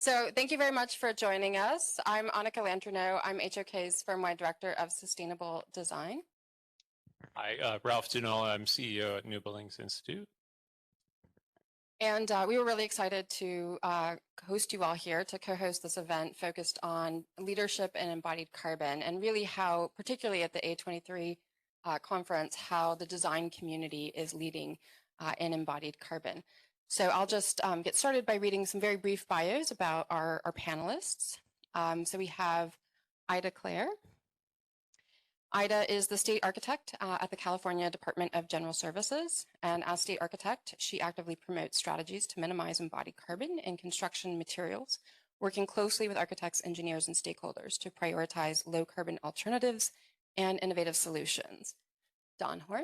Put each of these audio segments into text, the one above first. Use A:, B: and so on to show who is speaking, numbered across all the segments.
A: So thank you very much for joining us. I'm Anica Landreneau. I'm HOK's firm-wide director of sustainable design.
B: Hi, Ralph Dunell. I'm CEO at New Buildings Institute.
A: And we were really excited to host you all here to co-host this event focused on leadership and embodied carbon, and really how, particularly at the A'23 conference, how the design community is leading in embodied carbon. So I'll just get started by reading some very brief bios about our panelists. So we have Ida Clare. Ida is the state architect at the California Department of General Services, and as state architect, she actively promotes strategies to minimize embodied carbon in construction materials, working closely with architects, engineers, and stakeholders to prioritize low carbon alternatives and innovative solutions. Don Horn.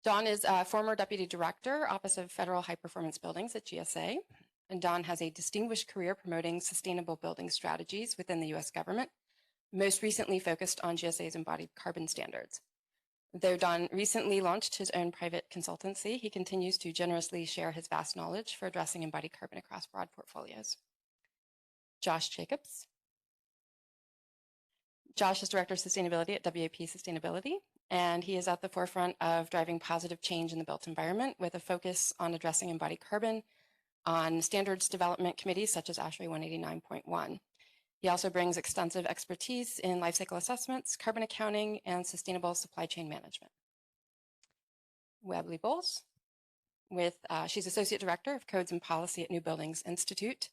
A: Don is a former Deputy Director, Office of Federal High Performance Buildings at GSA, and Don has a distinguished career promoting sustainable building strategies within the U.S. government, most recently focused on GSA's embodied carbon standards. Though Don recently launched his own private consultancy, he continues to generously share his vast knowledge for addressing embodied carbon across broad portfolios. Josh Jacobs. Josh is Director of Sustainability at WAP Sustainability, and he is at the forefront of driving positive change in the built environment with a focus on addressing embodied carbon on standards development committees such as ASHRAE 189.1. He also brings extensive expertise in life cycle assessments, carbon accounting, and sustainable supply chain management. Webley Bowles, she's Associate Director of Codes and Policy at New Buildings Institute.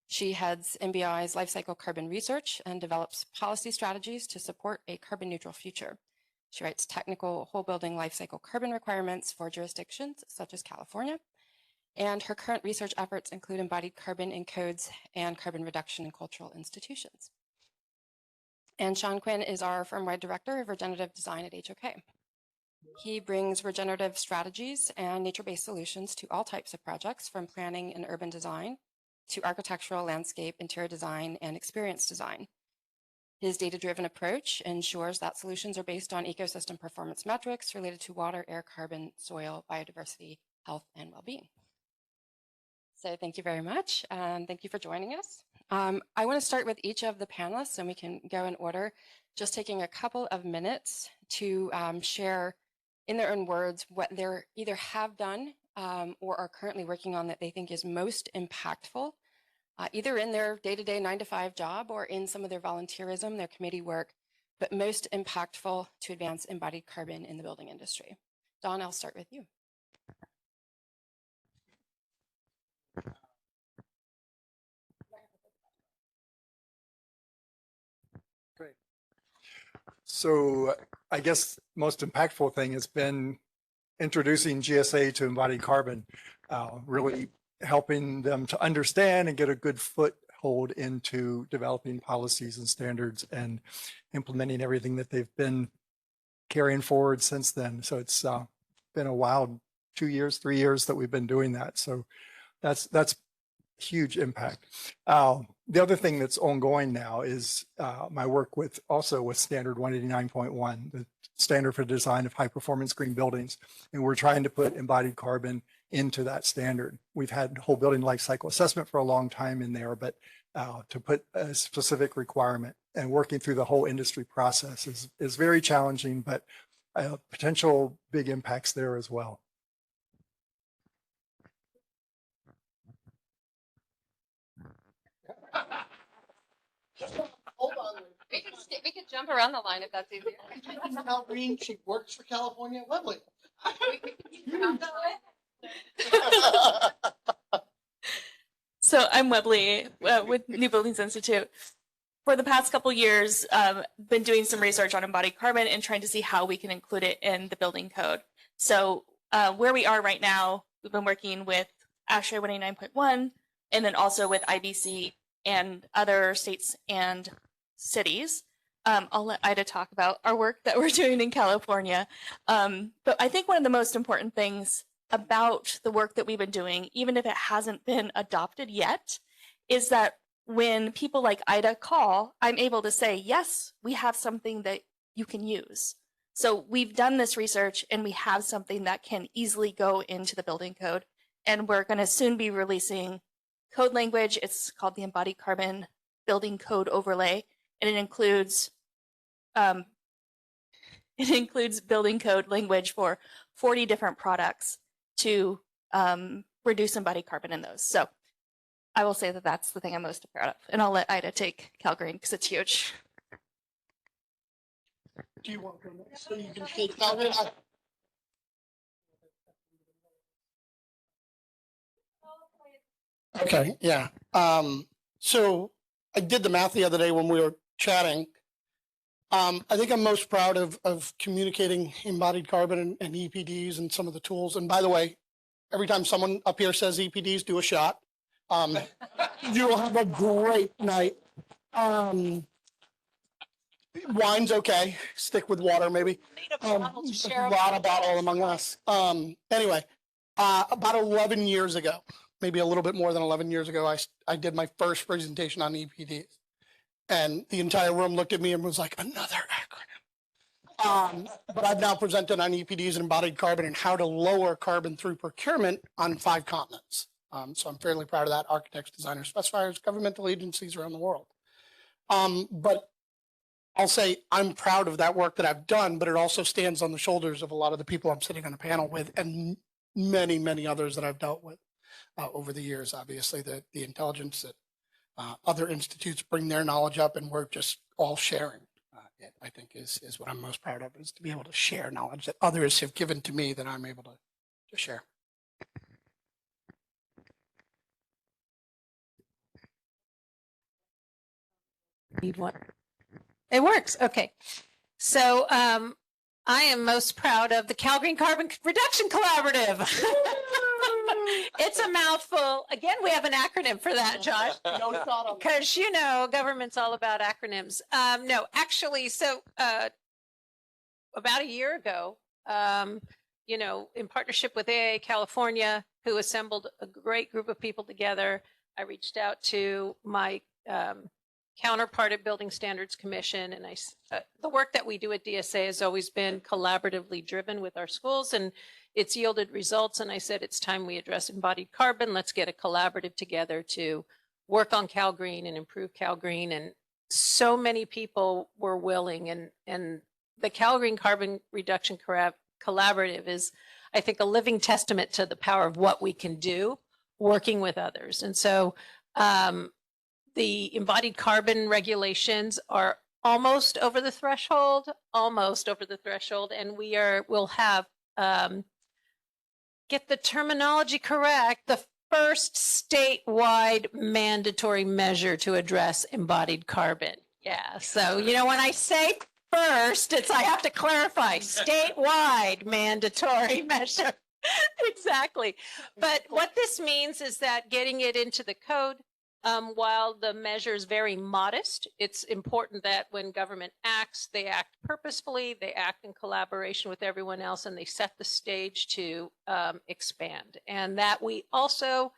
A: She heads NBI's life cycle carbon research and develops policy strategies to support a carbon neutral future. She writes technical whole building life cycle carbon requirements for jurisdictions such as California, and her current research efforts include embodied carbon in codes and carbon reduction in cultural institutions. And Sean Quinn is our firm-wide director of regenerative design at HOK. He brings regenerative strategies and nature-based solutions to all types of projects, from planning and urban design to architectural, landscape, interior design, and experience design. His data-driven approach ensures that solutions are based on ecosystem performance metrics related to water, air, carbon, soil, biodiversity, health, and well-being. So thank you very much, and thank you for joining us. I want to start with each of the panelists, and we can go in order, just taking a couple of minutes to share in their own words what they either have done or are currently working on that they think is most impactful, either in their day-to-day 9-to-5 job or in some of their volunteerism, their committee work, but most impactful to advance embodied carbon in the building industry. Don, I'll start with you.
C: Great. So I guess most impactful thing has been introducing GSA to embodied carbon, really helping them to understand and get a good foothold into developing policies and standards and implementing everything that they've been carrying forward since then. So it's been a wild 2 years, 3 years that we've been doing that. So that's huge impact. The other thing that's ongoing now is my work with Standard 189.1, the standard for the design of high performance green buildings. And we're trying to put embodied carbon into that standard. We've had whole building life cycle assessment for a long time in there, but to put a specific requirement and working through the whole industry process is very challenging, but potential big impacts there as well.
D: Hold on.
A: We could jump around the line if that's easier.
D: How green she works for California? Lovely.
E: So I'm Webley with New Buildings Institute. For the past couple years, been doing some research on embodied carbon and trying to see how we can include it in the building code. So where we are right now, we've been working with ASHRAE 189.1 and then also with IBC and other states and cities. I'll let Ida talk about our work that we're doing in California. But I think one of the most important things about the work that we've been doing, even if it hasn't been adopted yet, is that when people like Ida call, I'm able to say, yes, we have something that you can use. So we've done this research and we have something that can easily go into the building code. And we're going to soon be releasing code language. It's called the Embodied Carbon Building Code Overlay, and it includes building code language for 40 different products to reduce embodied carbon in those. So I will say that that's the thing I'm most proud of, and I'll let Ida take Calgreen because it's huge.
D: Do you want to go next so you can take Calvin? Okay, yeah. So I did the math the other day when we were chatting. I think I'm most proud of communicating embodied carbon and EPDs and some of the tools. And by the way, every time someone up here says EPDs, do a shot. You will have a great night. Wine's okay. Stick with water, maybe. A lot of bottle among us. Anyway, about 11 years ago, maybe a little bit more than 11 years ago, I did my first presentation on EPDs. And the entire room looked at me and was like, another acronym. But I've now presented on EPDs and embodied carbon and how to lower carbon through procurement on 5 continents. So I'm fairly proud of that. Architects, designers, specifiers, governmental agencies around the world. But I'll say I'm proud of that work that I've done, but it also stands on the shoulders of a lot of the people I'm sitting on a panel with and many, many others that I've dealt with over the years. Obviously, the intelligence that other institutes bring their knowledge up and we're just all sharing it, I think is what I'm most proud of, is to be able to share knowledge that others have given to me that I'm able to share.
F: Need one. It works. Okay. So I am most proud of the Calgreen Carbon Reduction Collaborative. It's a mouthful. Again, we have an acronym for that, Josh. Because, you know, government's all about acronyms. No, actually, so about a year ago, you know, in partnership with AIA California, who assembled a great group of people together, I reached out to my counterpart at Building Standards Commission, and the work that we do at DSA has always been collaboratively driven with our schools, and it's yielded results. And I said, it's time we address embodied carbon. Let's get a collaborative together to work on Calgreen and improve Calgreen. And so many people were willing, and the Calgreen Carbon Reduction Collaborative is, I think, a living testament to the power of what we can do working with others. And so the embodied carbon regulations are almost over the threshold, and we'll have, get the terminology correct, the first statewide mandatory measure to address embodied carbon. Yeah, so, you know, when I say first, I have to clarify, statewide mandatory measure. Exactly. But what this means is that getting it into the code, while the measure is very modest, it's important that when government acts, they act purposefully, they act in collaboration with everyone else, and they set the stage to expand. And that we also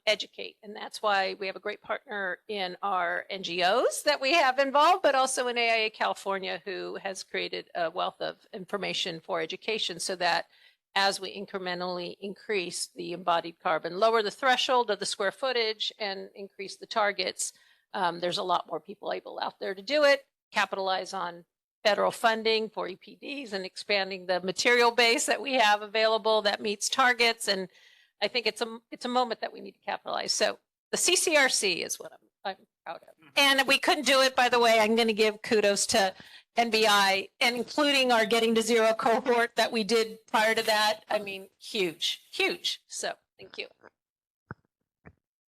F: educate. And that's why we have a great partner in our NGOs that we have involved, but also in AIA California, who has created a wealth of information for education, so that as we incrementally increase the embodied carbon, lower the threshold of the square footage and increase the targets, there's a lot more people able out there to do it, capitalize on federal funding for EPDs and expanding the material base that we have available that meets targets. And I think it's a moment that we need to capitalize. So the CCRC is what I'm proud of. And we couldn't do it, by the way. I'm going to give kudos to NBI, and including our Getting to Zero cohort that we did prior to that. I mean, huge. So thank you.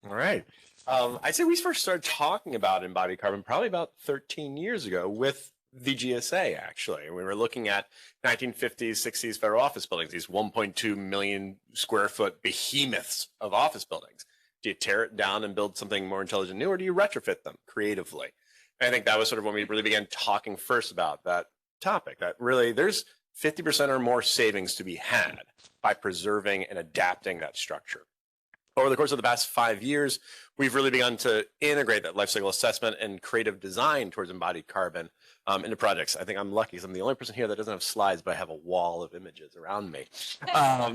G: All right. I'd say we first started talking about embodied carbon probably about 13 years ago with the GSA, actually. We were looking at 1950s, 60s federal office buildings, these 1.2 million square foot behemoths of office buildings. Do you tear it down and build something more intelligent new, or do you retrofit them creatively? And I think that was sort of when we really began talking first about that topic, that really there's 50% or more savings to be had by preserving and adapting that structure. Over the course of the past 5 years, we've really begun to integrate that life cycle assessment and creative design towards embodied carbon into projects. I think I'm lucky because I'm the only person here that doesn't have slides, but I have a wall of images around me.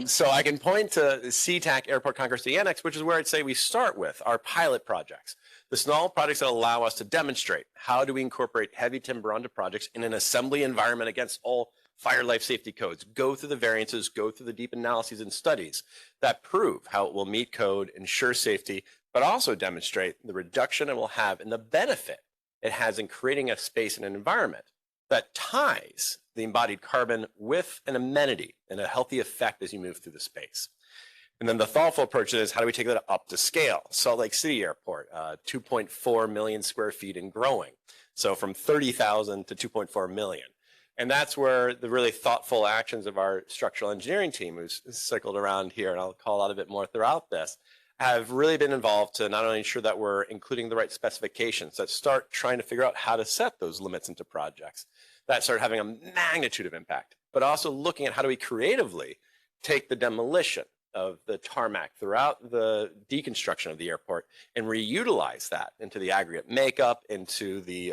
G: So I can point to SeaTac Airport Concourse to Annex, which is where I'd say we start with our pilot projects. The small projects that allow us to demonstrate how do we incorporate heavy timber onto projects in an assembly environment against all fire life safety codes, go through the variances, go through the deep analyses and studies that prove how it will meet code, ensure safety, but also demonstrate the reduction it will have and the benefit it has in creating a space and an environment that ties the embodied carbon with an amenity and a healthy effect as you move through the space. And then the thoughtful approach is how do we take that up to scale? Salt Lake City Airport, 2.4 million square feet and growing. So from 30,000 to 2.4 million. And that's where the really thoughtful actions of our structural engineering team, who's circled around here, and I'll call out a bit more throughout this, have really been involved to not only ensure that we're including the right specifications, that start trying to figure out how to set those limits into projects, that start having a magnitude of impact, but also looking at how do we creatively take the demolition of the tarmac throughout the deconstruction of the airport and reutilize that into the aggregate makeup, into the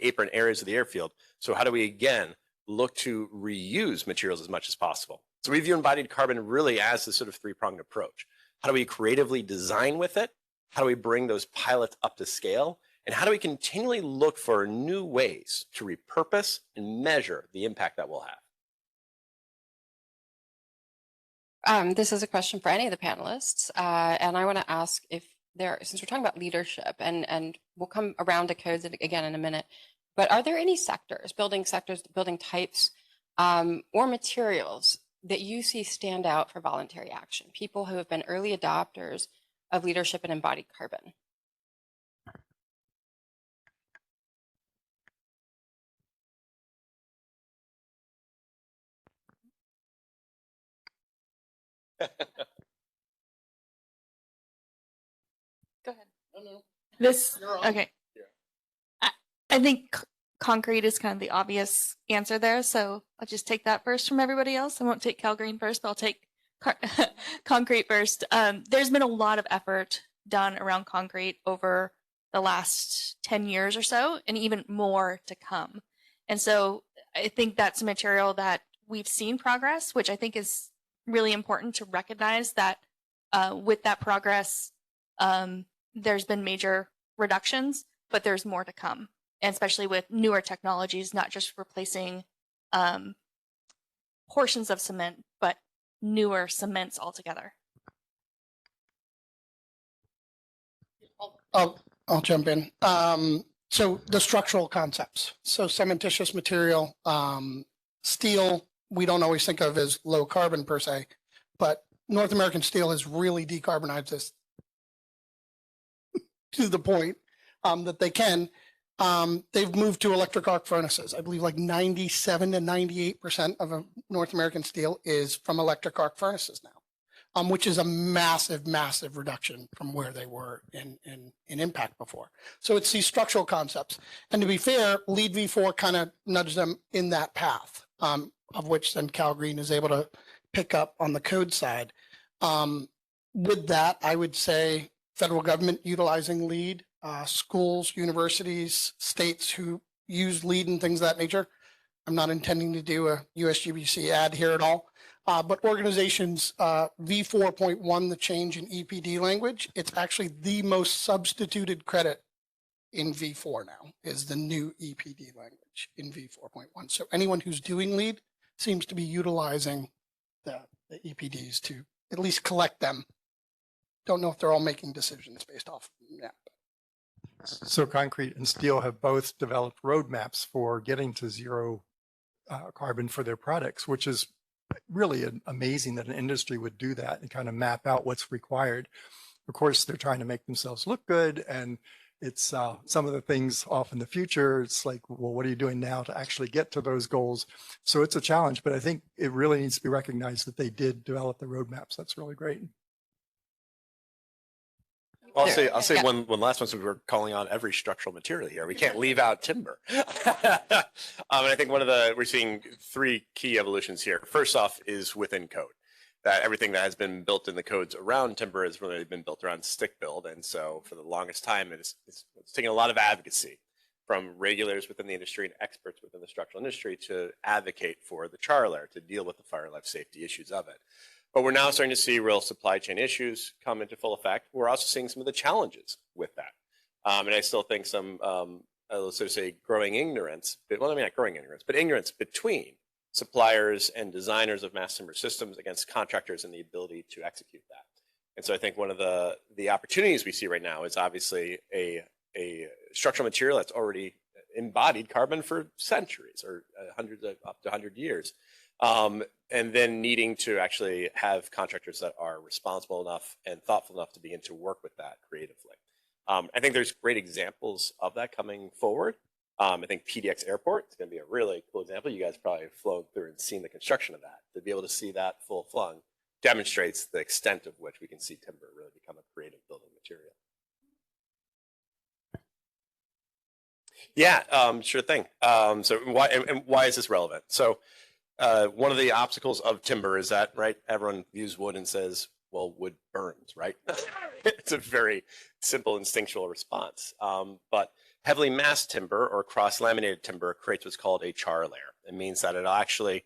G: apron areas of the airfield. So how do we, again, look to reuse materials as much as possible? So we view embodied carbon really as this sort of three-pronged approach. How do we creatively design with it? How do we bring those pilots up to scale? And how do we continually look for new ways to repurpose and measure the impact that we'll have?
A: This is a question for any of the panelists, and I want to ask if since we're talking about leadership, and we'll come around to codes again in a minute, but are there any sectors, building types, or materials that you see stand out for voluntary action, people who have been early adopters of leadership and embodied carbon?
E: Go ahead. Okay. I think concrete is kind of the obvious answer there, so I'll just take that first from everybody else. I won't take Cal Green first, but I'll take concrete first. There's been a lot of effort done around concrete over the last 10 years or so, and even more to come. And so I think that's a material that we've seen progress, which I think is really important to recognize that with that progress, there's been major reductions, but there's more to come. And especially with newer technologies, not just replacing portions of cement, but newer cements altogether.
D: I'll jump in. So the structural concepts. So cementitious material, steel, we don't always think of as low carbon per se, but North American Steel has really decarbonized this to the point that they can. They've moved to electric arc furnaces. I believe like 97 to 98% of North American Steel is from electric arc furnaces now, which is a massive, massive reduction from where they were in impact before. So it's these structural concepts. And to be fair, LEED v4 kind of nudged them in that path, of which then Cal Green is able to pick up on the code side. With that, I would say federal government utilizing LEED, schools, universities, states who use LEED and things of that nature. I'm not intending to do a USGBC ad here at all, but organizations, V4.1, the change in EPD language, it's actually the most substituted credit in V4 now is the new EPD language in V4.1. So anyone who's doing LEED seems to be utilizing the EPDs to at least collect them. Don't know if they're all making decisions based off of that.
C: So concrete and steel have both developed roadmaps for getting to zero carbon for their products, which is really amazing that an industry would do that and kind of map out what's required. Of course, they're trying to make themselves look good, and it's some of the things off in the future. It's like, well, what are you doing now to actually get to those goals? So it's a challenge, but I think it really needs to be recognized that they did develop the roadmaps. That's really great.
G: I'll say one last one, so we're calling on every structural material here. We can't leave out timber. And I think we're seeing three key evolutions here. First off is within code. That everything that has been built in the codes around timber has really been built around stick build. And so for the longest time, it's taken a lot of advocacy from regulators within the industry and experts within the structural industry to advocate for the char layer, to deal with the fire and life safety issues of it. But we're now starting to see real supply chain issues come into full effect. We're also seeing some of the challenges with that. And I still think some, let's sort of say, growing ignorance, well, I mean, not growing ignorance, but ignorance between suppliers and designers of mass timber systems against contractors and the ability to execute that. And so I think one of the opportunities we see right now is obviously a structural material that's already embodied carbon for centuries or hundreds of up to 100 years. And then needing to actually have contractors that are responsible enough and thoughtful enough to begin to work with that creatively. I think there's great examples of that coming forward. I think PDX Airport is going to be a really cool example. You guys probably have flown through and seen the construction of that. To be able to see that full flung demonstrates the extent of which we can see timber really become a creative building material. Yeah, sure thing. So why is this relevant? So one of the obstacles of timber is that, right, everyone views wood and says, well, wood burns, right? It's a very simple instinctual response. But heavily massed timber or cross-laminated timber creates what's called a char layer. It means that it'll actually,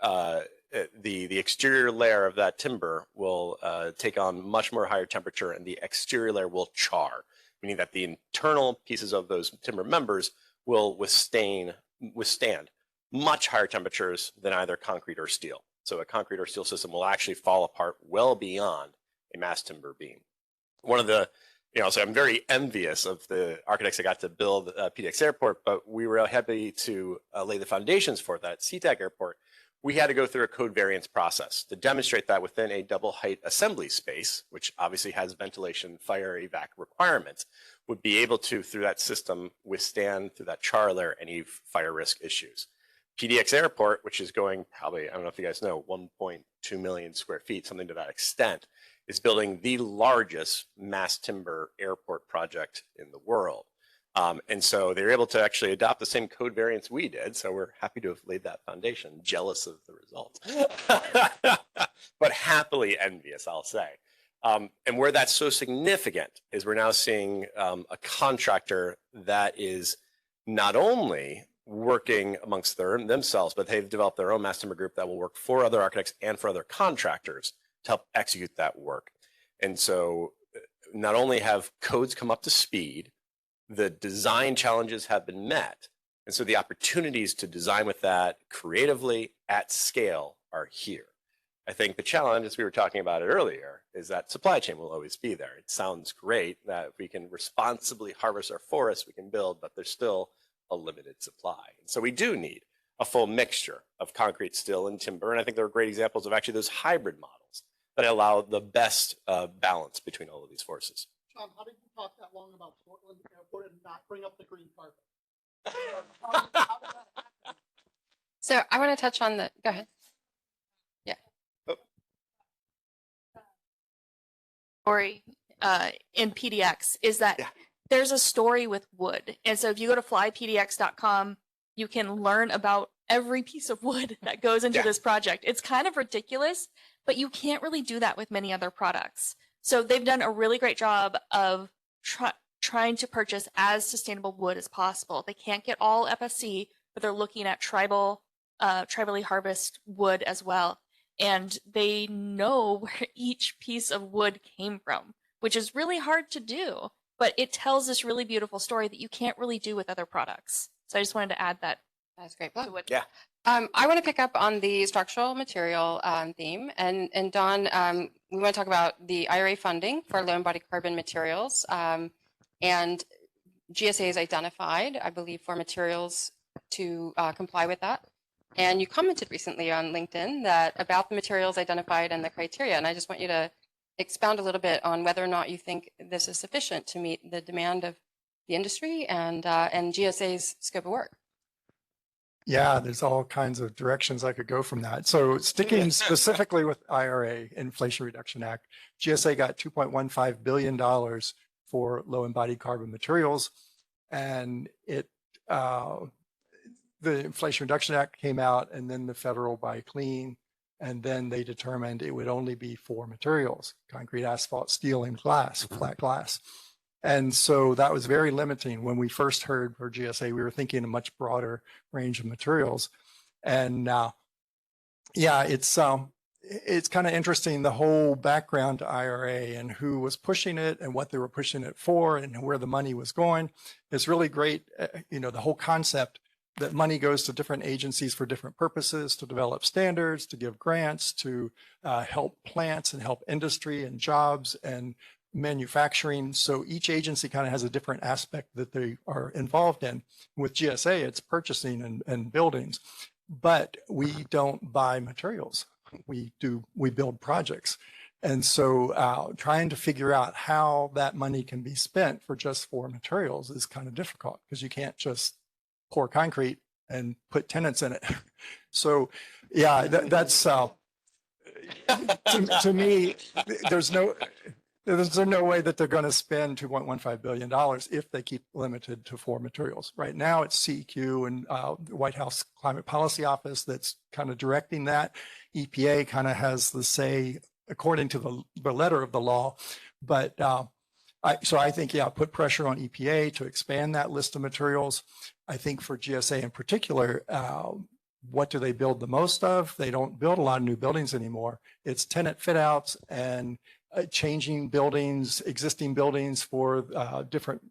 G: the exterior layer of that timber will take on much more higher temperature, and the exterior layer will char, meaning that the internal pieces of those timber members will withstand much higher temperatures than either concrete or steel. So a concrete or steel system will actually fall apart well beyond a mass timber beam. One of the, so I'm very envious of the architects that got to build PDX Airport, but we were happy to lay the foundations for that. SeaTac Airport, we had to go through a code variance process to demonstrate that within a double height assembly space, which obviously has ventilation, fire evac requirements, would be able to, through that system, withstand through that char layer any fire risk issues. PDX Airport, which is going probably, I don't know if you guys know, 1.2 million square feet, something to that extent, is building the largest mass timber airport project in the world. And so they were able to actually adopt the same code variants we did. So we're happy to have laid that foundation, jealous of the results, but happily envious, I'll say. And where that's so significant is we're now seeing a contractor that is not only working amongst themselves, but they've developed their own mass timber group that will work for other architects and for other contractors to help execute that work. And so not only have codes come up to speed, the design challenges have been met. And so the opportunities to design with that creatively at scale are here. I think the challenge, as we were talking about it earlier, is that supply chain will always be there. It sounds great that if we can responsibly harvest our forests, we can build, but there's still a limited supply. And so we do need a full mixture of concrete, steel, and timber. And I think there are great examples of actually those hybrid models that allow the best balance between all of these forces.
D: Sean, how did you talk that long about Portland Airport and not bring up the green carpet?
A: So I want to touch on the, go ahead. Yeah.
E: Story in PDX is that there's a story with wood. And so if you go to flypdx.com, you can learn about every piece of wood that goes into this project. It's kind of ridiculous, but you can't really do that with many other products. So they've done a really great job of trying to purchase as sustainable wood as possible. They can't get all FSC, but they're looking at tribally harvest wood as well. And they know where each piece of wood came from, which is really hard to do. But it tells this really beautiful story that you can't really do with other products. So I just wanted to add that.
A: That's a great book.
G: Yeah.
A: I want to pick up on the structural material theme. And Dawn, we want to talk about the IRA funding for low embodied carbon materials. And GSA is identified, I believe, for materials to comply with that. And you commented recently on LinkedIn about the materials identified and the criteria. And I just want you to expound a little bit on whether or not you think this is sufficient to meet the demand of the industry and GSA's scope of work.
C: Yeah, there's all kinds of directions I could go from that. So sticking specifically with IRA, Inflation Reduction Act, GSA got $2.15 billion for low embodied carbon materials. And the Inflation Reduction Act came out, and then the federal Buy Clean, and then they determined it would only be for materials: concrete, asphalt, steel, and glass, flat glass. And so that was very limiting. When we first heard for GSA, we were thinking a much broader range of materials. And yeah, it's kind of interesting, the whole background to IRA and who was pushing it and what they were pushing it for and where the money was going. It's really great, the whole concept that money goes to different agencies for different purposes, to develop standards, to give grants, to help plants and help industry and jobs and manufacturing. So each agency kind of has a different aspect that they are involved in. With GSA, it's purchasing and buildings, but we don't buy materials. We build projects. And so trying to figure out how that money can be spent for materials is kind of difficult, because you can't just pour concrete and put tenants in it. So yeah, that's to me, there's no way that they're going to spend $2.15 billion if they keep limited to 4 materials. Right now it's CEQ and the White House Climate Policy Office that's kind of directing that. EPA kind of has the say according to the letter of the law. But so I think, yeah, put pressure on EPA to expand that list of materials. I think for GSA in particular, what do they build the most of? They don't build a lot of new buildings anymore. It's tenant fit outs and changing buildings, existing buildings for different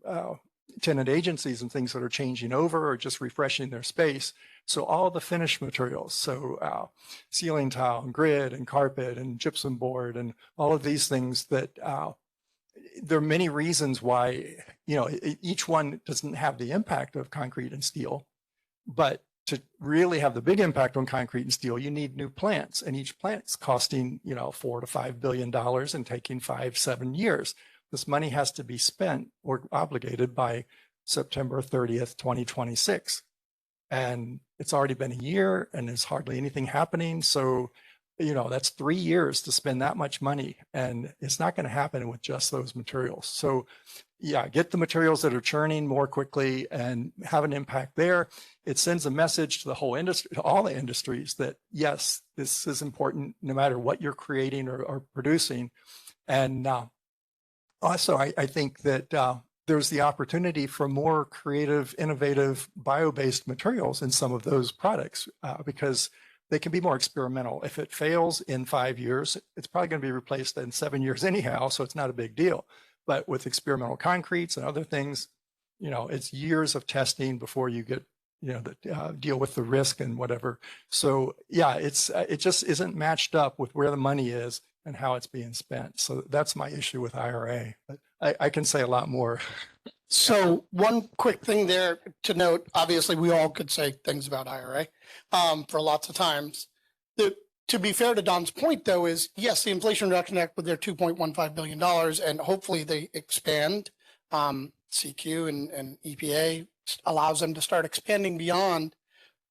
C: tenant agencies and things that are changing over or just refreshing their space. So all the finished materials, so ceiling tile and grid and carpet and gypsum board and all of these things that there are many reasons why, each one doesn't have the impact of concrete and steel, but to really have the big impact on concrete and steel, you need new plants, and each plant's costing, $4 to $5 billion and taking 5-7 years. This money has to be spent or obligated by September 30th, 2026. And it's already been a year and there's hardly anything happening. So, that's 3 years to spend that much money, and it's not going to happen with just those materials. So yeah, get the materials that are churning more quickly and have an impact there. It sends a message to the whole industry, to all the industries, that yes, this is important no matter what you're creating or producing. And also, I think that there's the opportunity for more creative, innovative, bio-based materials in some of those products because they can be more experimental. If it fails in 5 years, it's probably going to be replaced in 7 years anyhow, so it's not a big deal. But with experimental concretes and other things, it's years of testing before you get, deal with the risk and whatever. So yeah, it just isn't matched up with where the money is and how it's being spent. So that's my issue with IRA. But I can say a lot more.
D: So one quick thing there to note, obviously we all could say things about IRA for lots of times. To be fair to Don's point, though, is yes, the Inflation Reduction Act with their $2.15 billion, and hopefully they expand. CQ and EPA allows them to start expanding beyond.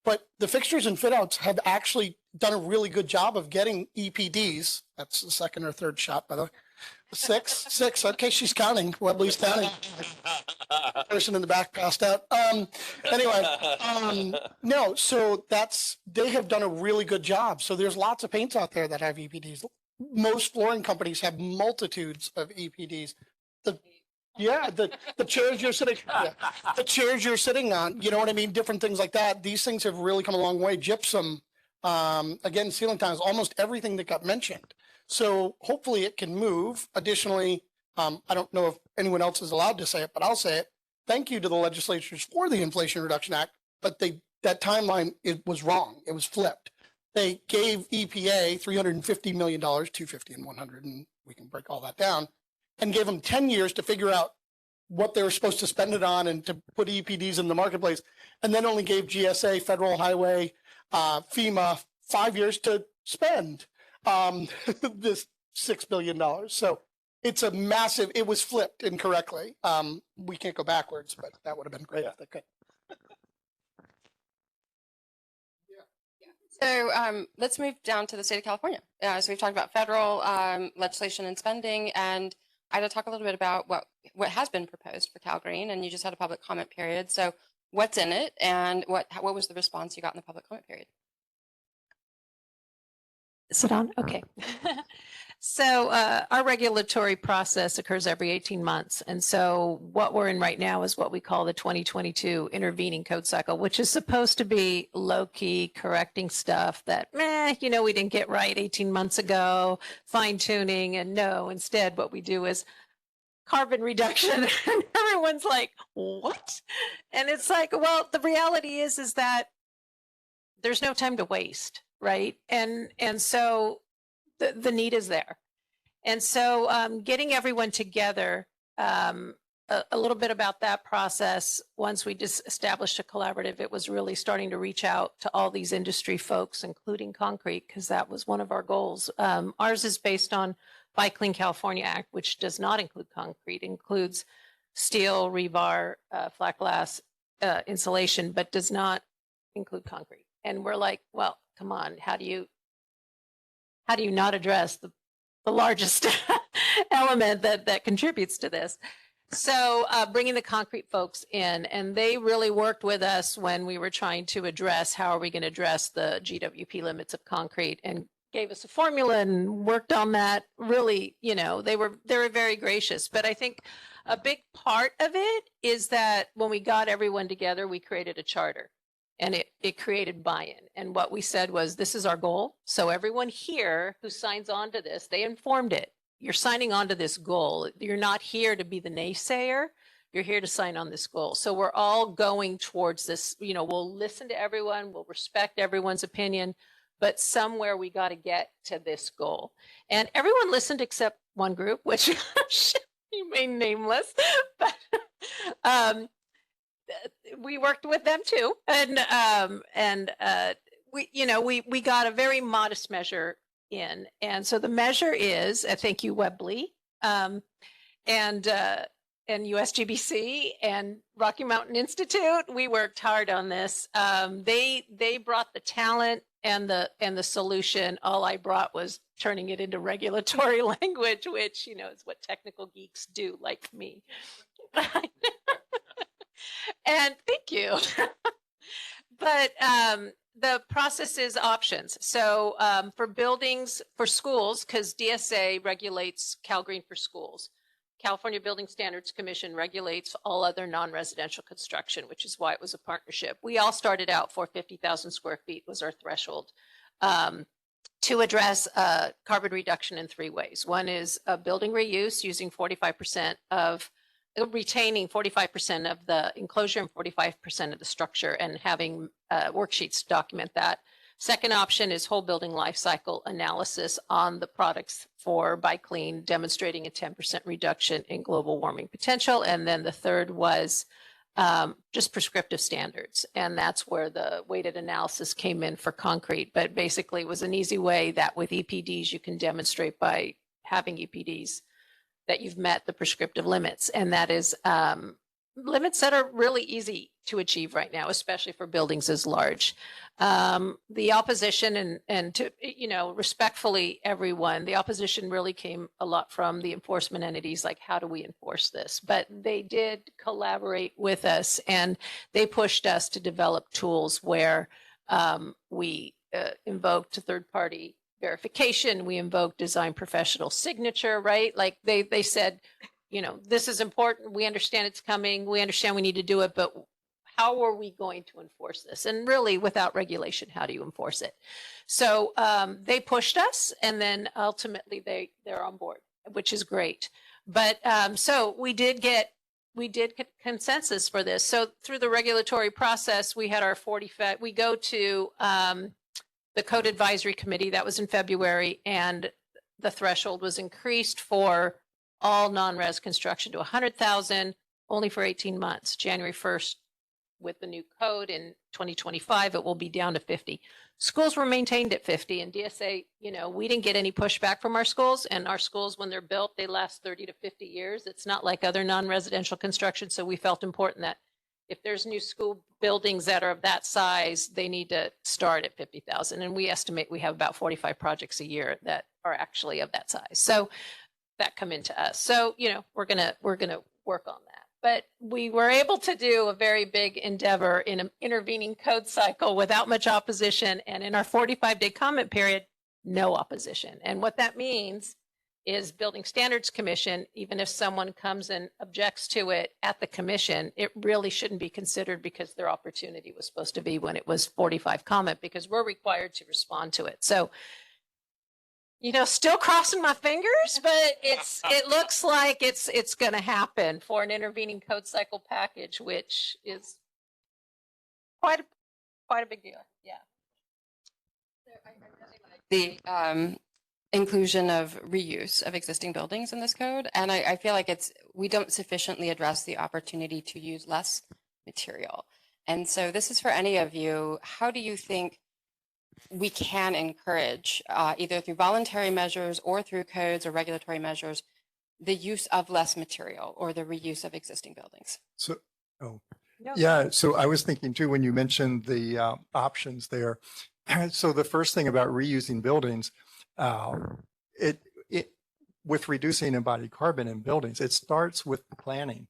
D: But the fixtures and fit outs have actually done a really good job of getting EPDs. That's the second or third shot, by the way. Six. Okay, she's counting. Webley's counting. Person in the back passed out. No, so they have done a really good job. So there's lots of paints out there that have EPDs. Most flooring companies have multitudes of EPDs. The chairs you're sitting, the chairs you're sitting on, you know what I mean? Different things like that. These things have really come a long way. Gypsum, again, ceiling tiles, almost everything that got mentioned. So hopefully it can move. Additionally, I don't know if anyone else is allowed to say it, but I'll say it. Thank you to the legislatures for the Inflation Reduction Act, but that timeline, it was wrong. It was flipped. They gave EPA $350 million, 250 and 100, and we can break all that down, and gave them 10 years to figure out what they were supposed to spend it on and to put EPDs in the marketplace, and then only gave GSA, Federal Highway, FEMA 5 years to spend this $6 billion. So it's a massive, it was flipped incorrectly. We can't go backwards, but that would have been great if they could.
A: So let's move down to the state of California. So we've talked about federal legislation and spending, and I'd talk a little bit about what has been proposed for Cal Green, and you just had a public comment period. So what's in it, and what was the response you got in the public comment period?
F: Sit on. Okay. So our regulatory process occurs every 18 months. And so what we're in right now is what we call the 2022 intervening code cycle, which is supposed to be low-key correcting stuff that, we didn't get right 18 months ago, fine-tuning. And no, instead what we do is carbon reduction. And everyone's like, what? And it's like, well, the reality is that there's no time to waste, right? And so the need is there. And so getting everyone together, a little bit about that process. Once we just established a collaborative, it was really starting to reach out to all these industry folks, including concrete, because that was one of our goals. Ours is based on Buy Clean California Act, which does not include concrete, includes steel, rebar, flat glass, insulation, but does not include concrete. And we're like, well, come on, how do you not address the largest element that contributes to this? So bringing the concrete folks in, and they really worked with us when we were trying to address how are we going to address the GWP limits of concrete, and gave us a formula and worked on that. Really, they were very gracious. But I think a big part of it is that when we got everyone together, we created a charter. And it created buy-in. And what we said was, this is our goal. So everyone here who signs on to this, they informed it. You're signing on to this goal. You're not here to be the naysayer. You're here to sign on this goal. So we're all going towards this. We'll listen to everyone. We'll respect everyone's opinion. But somewhere we got to get to this goal. And everyone listened except one group, which remain nameless. But we worked with them too, and we got a very modest measure in, and so the measure is, thank you Webley, and USGBC and Rocky Mountain Institute. We worked hard on this. They brought the talent and the solution. All I brought was turning it into regulatory language, which is what technical geeks do, like me. And thank you. But the process is options. So for buildings, for schools, because DSA regulates CalGreen for schools. California Building Standards Commission regulates all other non-residential construction, which is why it was a partnership. We all started out for 50,000 square feet was our threshold to address carbon reduction in 3 ways. One is building reuse, using 45% of retaining 45% of the enclosure and 45% of the structure, and having worksheets document that. Second option is whole building life cycle analysis on the products for Buy Clean, demonstrating a 10% reduction in global warming potential. And then the third was just prescriptive standards. And that's where the weighted analysis came in for concrete. But basically it was an easy way that with EPDs, you can demonstrate by having EPDs that you've met the prescriptive limits. And that is limits that are really easy to achieve right now, especially for buildings as large. The opposition and to, respectfully everyone, the opposition really came a lot from the enforcement entities, like how do we enforce this? But they did collaborate with us, and they pushed us to develop tools where we invoked third-party verification, we invoke design professional signature, right? Like they said, this is important. We understand it's coming. We understand we need to do it, but how are we going to enforce this? And really, without regulation, how do you enforce it? So they pushed us, and then ultimately they're on board, which is great. But so we did get consensus for this. So through the regulatory process, we had our 45. We go to the Code Advisory Committee. That was in February, and the threshold was increased for all non-res construction to 100,000, only for 18 months. January 1st, with the new code in 2025, it will be down to 50. Schools were maintained at 50, and DSA, we didn't get any pushback from our schools, and our schools, when they're built, they last 30 to 50 years. It's not like other non-residential construction, so we felt important that if there's new school buildings that are of that size, they need to start at 50,000. And we estimate we have about 45 projects a year that are actually of that size. So that come into us. So, we're gonna work on that. But we were able to do a very big endeavor in an intervening code cycle without much opposition. And in our 45-day comment period, no opposition. And what that means is Building Standards Commission, even if someone comes and objects to it at the commission, it really shouldn't be considered because their opportunity was supposed to be when it was 45 comment, because we're required to respond to it. So, you know, still crossing my fingers, but it looks like it's going to happen for an intervening code cycle package, which is quite a big deal. Yeah.
A: The inclusion of reuse of existing buildings in this code. And I feel like we don't sufficiently address the opportunity to use less material. And so this is for any of you. How do you think we can encourage, either through voluntary measures or through codes or regulatory measures, the use of less material or the reuse of existing buildings?
C: So,
F: No.
C: yeah, so I was thinking too, when you mentioned the options there. So the first thing about reusing buildings, with reducing embodied carbon in buildings, it starts with planning,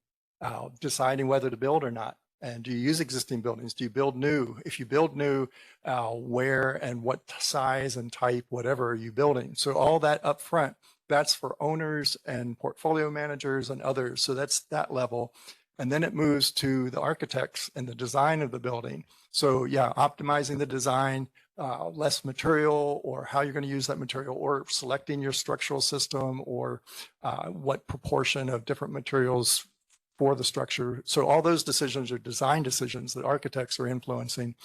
C: deciding whether to build or not. And do you use existing buildings? Do you build new? If you build new, where and what size and type, whatever are you building? So all that up front, that's for owners and portfolio managers and others. So that's that level. And then it moves to the architects and the design of the building. So yeah, optimizing the design, less material, or how you're going to use that material, or selecting your structural system, or what proportion of different materials for the structure. So all those decisions are design decisions that architects are influencing.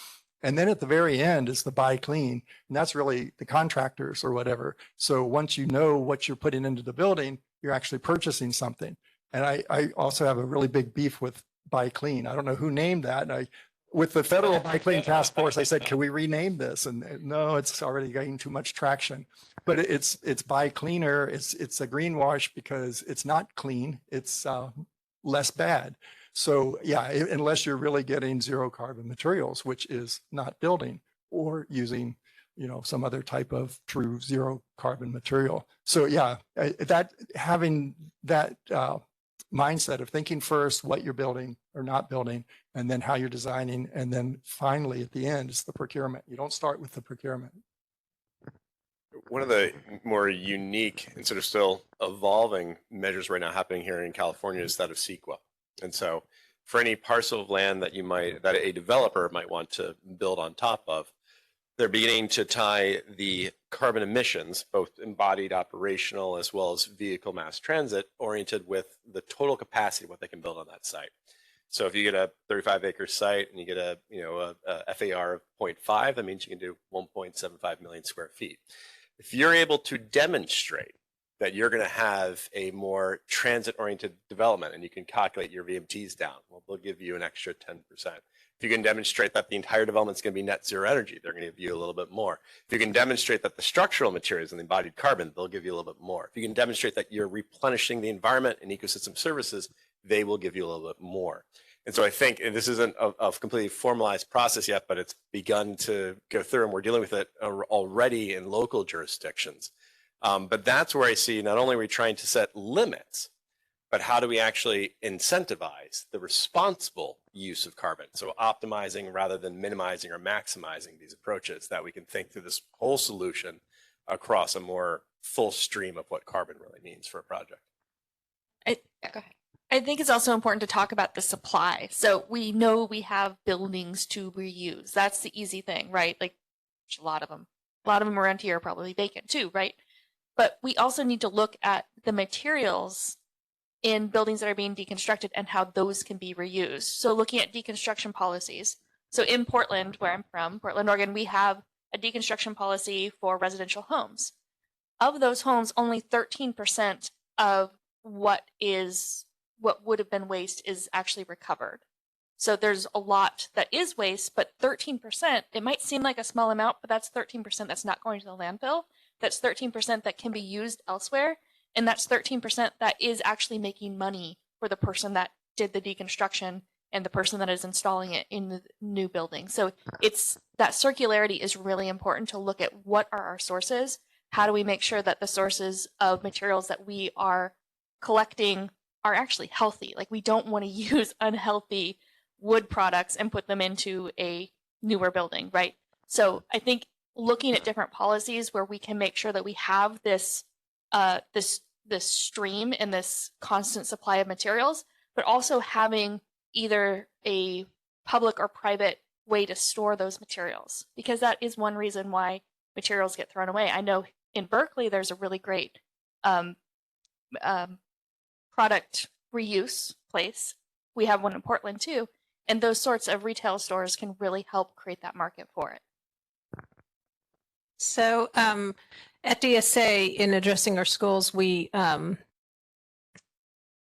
C: And then at the very end is the buy clean, and that's really the contractors or whatever. So once you know what you're putting into the building, you're actually purchasing something. And I also have a really big beef with buy clean. I don't know who named that. And with the federal buy clean task force, I said, can we rename this? And no, it's already getting too much traction. But it's buy cleaner. It's a greenwash because it's not clean. It's less bad. So yeah, unless you're really getting zero carbon materials, which is not building or using, you know, some other type of true zero carbon material. So yeah, that having that mindset of thinking first what you're building or not building, and then how you're designing, and then finally at the end is the procurement. You don't start with the procurement.
G: One of the more unique and sort of still evolving measures right now happening here in California is that of CEQA. And so for any parcel of land that that a developer might want to build on top of, they're beginning to tie the carbon emissions, both embodied operational as well as vehicle mass transit, oriented with the total capacity of what they can build on that site. So if you get a 35-acre site and you get a FAR of 0.5, that means you can do 1.75 million square feet. If you're able to demonstrate that you're going to have a more transit-oriented development and you can calculate your VMTs down, well, they'll give you an extra 10%. If you can demonstrate that the entire development is going to be net zero energy, they're going to give you a little bit more. If you can demonstrate that the structural materials and the embodied carbon, they'll give you a little bit more. If you can demonstrate that you're replenishing the environment and ecosystem services, they will give you a little bit more. And so I think, and this isn't a completely formalized process yet, but it's begun to go through, and we're dealing with it already in local jurisdictions. But that's where I see not only are we trying to set limits, but how do we actually incentivize the responsible use of carbon? So optimizing rather than minimizing or maximizing these approaches, that we can think through this whole solution across a more full stream of what carbon really means for a project.
A: Yeah, go ahead.
E: I think it's also important to talk about the supply. So we know we have buildings to reuse. That's the easy thing, right? Like a lot of them around here are probably vacant too, right? But we also need to look at the materials in buildings that are being deconstructed and how those can be reused. So looking at deconstruction policies. So in Portland, where I'm from, Portland, Oregon, we have a deconstruction policy for residential homes. Of those homes, only 13% of what would have been waste is actually recovered. So there's a lot that is waste, but 13%, it might seem like a small amount, but that's 13% that's not going to the landfill. That's 13% that can be used elsewhere. And that's 13% that is actually making money for the person that did the deconstruction and the person that is installing it in the new building. So it's that circularity is really important to look at what are our sources. How do we make sure that the sources of materials that we are collecting are actually healthy? Like, we don't want to use unhealthy wood products and put them into a newer building, right? So I think looking at different policies where we can make sure that we have this this stream and this constant supply of materials, but also having either a public or private way to store those materials, because that is one reason why materials get thrown away. I know in Berkeley there's a really great product reuse place. We have one in Portland too, and those sorts of retail stores can really help create that market for it.
F: So at DSA, in addressing our schools, we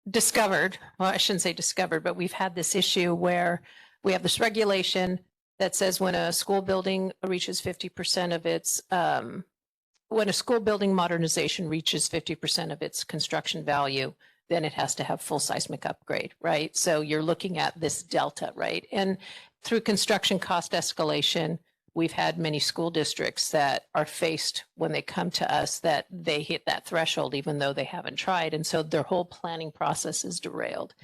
F: discovered, well, I shouldn't say discovered, but we've had this issue where we have this regulation that says when a school building reaches 50% of its, when a school building modernization reaches 50% of its construction value, then it has to have full seismic upgrade, right? So you're looking at this delta, right? And through construction cost escalation, we've had many school districts that are faced when they come to us that they hit that threshold even though they haven't tried. And so their whole planning process is derailed.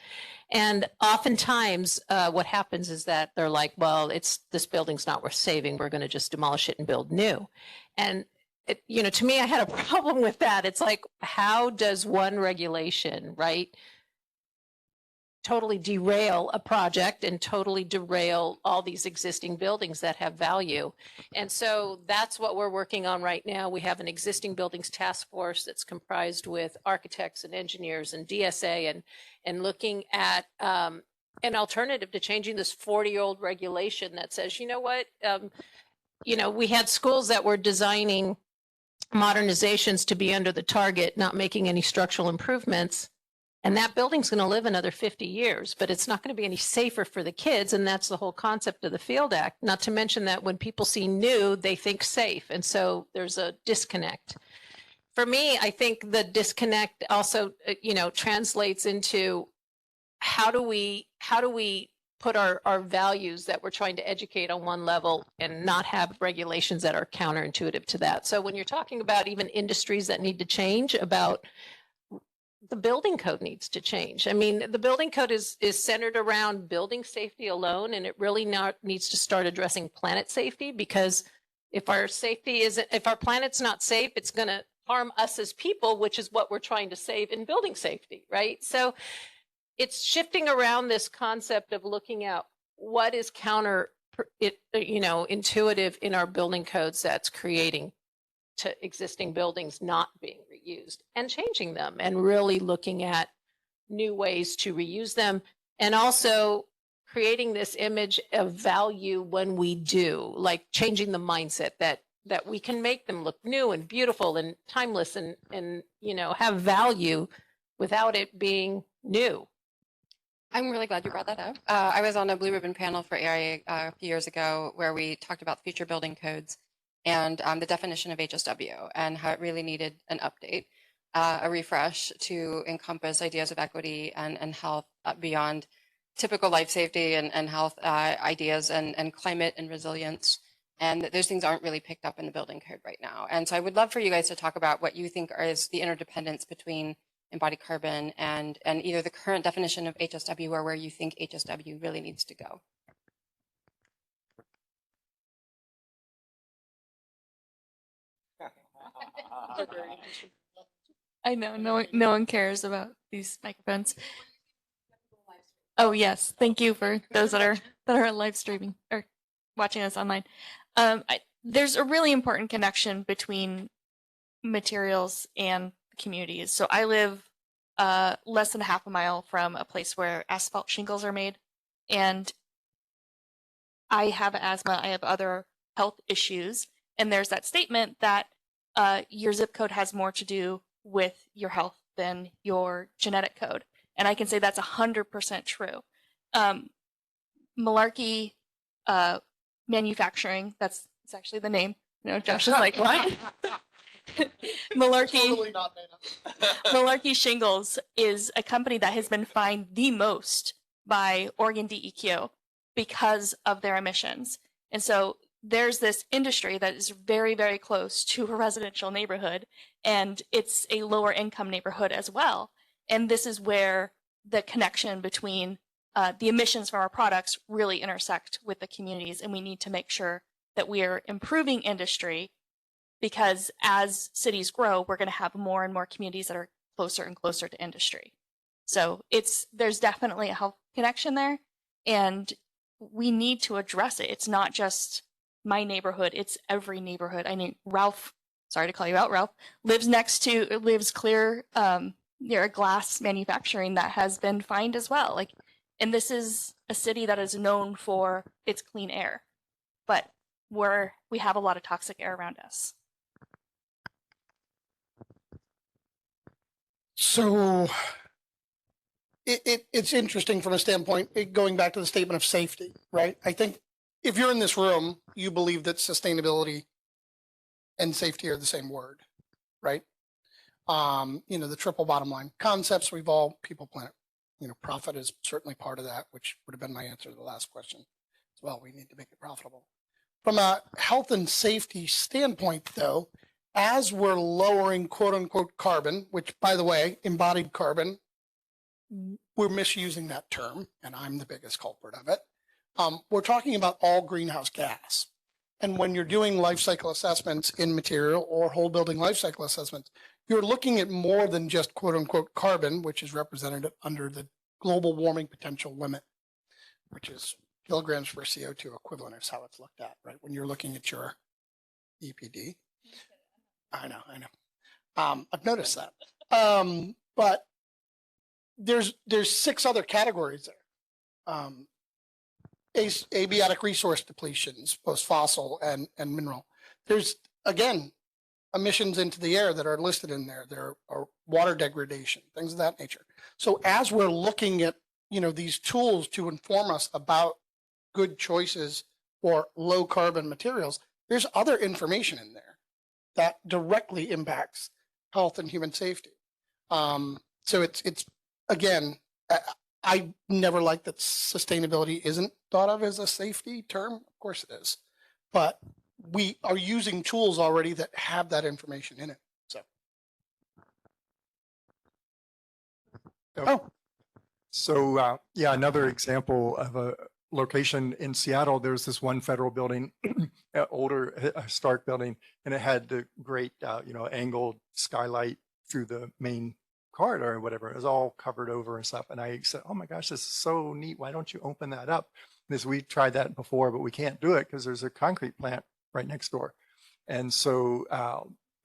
F: And oftentimes what happens is that they're like, well, this building's not worth saving. We're going to just demolish it and build new. And to me, I had a problem with that. It's like, how does one regulation, right, totally derail a project and totally derail all these existing buildings that have value? And so that's what we're working on right now. We have an existing buildings task force that's comprised with architects and engineers and DSA and looking at an alternative to changing this 40-year-old regulation that says, you know what, we had schools that were designing modernizations to be under the target, not making any structural improvements. And that building's going to live another 50 years, but it's not going to be any safer for the kids. And that's the whole concept of the Field Act. Not to mention that when people see new, they think safe. And so there's a disconnect. For me, I think the disconnect also, translates into how do we put our values that we're trying to educate on one level and not have regulations that are counterintuitive to that. So when you're talking about even industries that need to change, about the building code needs to change. I mean, the building code is centered around building safety alone, and it really needs to start addressing planet safety, because if our planet's not safe, it's going to harm us as people, which is what we're trying to save in building safety, right? So it's shifting around this concept of looking at what is intuitive in our building codes that's creating to existing buildings not being reused, and changing them and really looking at new ways to reuse them, and also creating this image of value when we do, like changing the mindset that we can make them look new and beautiful and timeless and have value without it being new.
A: I'm really glad you brought that up. I was on a blue ribbon panel for AIA a few years ago where we talked about future building codes and the definition of HSW and how it really needed an update, a refresh to encompass ideas of equity and health beyond typical life safety and health ideas and climate and resilience. And those things aren't really picked up in the building code right now. And so I would love for you guys to talk about what you think is the interdependence between embodied carbon and either the current definition of HSW or where you think HSW really needs to go.
E: I know no one cares about these microphones. Oh yes, thank you for those that are live streaming or watching us online. There's a really important connection between materials and communities. So I live less than half a mile from a place where asphalt shingles are made, and I have asthma, I have other health issues, and there's that statement that your zip code has more to do with your health than your genetic code. And I can say that's 100% true. Malarkey Manufacturing, it's actually the name. Josh is like, what?
D: Totally not made up.
E: Malarkey Shingles is a company that has been fined the most by Oregon DEQ because of their emissions. And so there's this industry that is very, very close to a residential neighborhood, and it's a lower income neighborhood as well. And this is where the connection between the emissions from our products really intersect with the communities, and we need to make sure that we are improving industry because as cities grow, we're going to have more and more communities that are closer and closer to industry. So there's definitely a health connection there, and we need to address it. It's not just my neighborhood, it's every neighborhood. I mean, Ralph, sorry to call you out, Ralph, lives clear near a glass manufacturing that has been fined as well. Like, and this is a city that is known for its clean air, but we have a lot of toxic air around us.
D: So it's interesting from a standpoint, going back to the statement of safety, right? I think if you're in this room, you believe that sustainability and safety are the same word, right? The triple bottom line concepts, people, planet, profit is certainly part of that, which would have been my answer to the last question as well. We need to make it profitable. From a health and safety standpoint, though, as we're lowering quote unquote carbon, which by the way, embodied carbon, we're misusing that term, and I'm the biggest culprit of it. We're talking about all greenhouse gas. And when you're doing life cycle assessments in material or whole building life cycle assessments, you're looking at more than just quote unquote carbon, which is represented under the global warming potential limit, which is kilograms per CO2 equivalent is how it's looked at, right? When you're looking at your EPD. I know. I've noticed that. But there's 6 other categories there. Abiotic resource depletions, both fossil and mineral. There's, again, emissions into the air that are listed in there. There are water degradation, things of that nature. So as we're looking at, these tools to inform us about good choices for low carbon materials, there's other information in there that directly impacts health and human safety. So it's again, I never liked that sustainability isn't thought of as a safety term. Of course it is, but we are using tools already that have that information in it.
C: So another example of a location in Seattle, there's this one federal building, older historic building, and it had the great, angled skylight through the main corridor or whatever. It was all covered over and stuff. And I said, oh my gosh, this is so neat. Why don't you open that up? Because we tried that before, but we can't do it because there's a concrete plant right next door. And so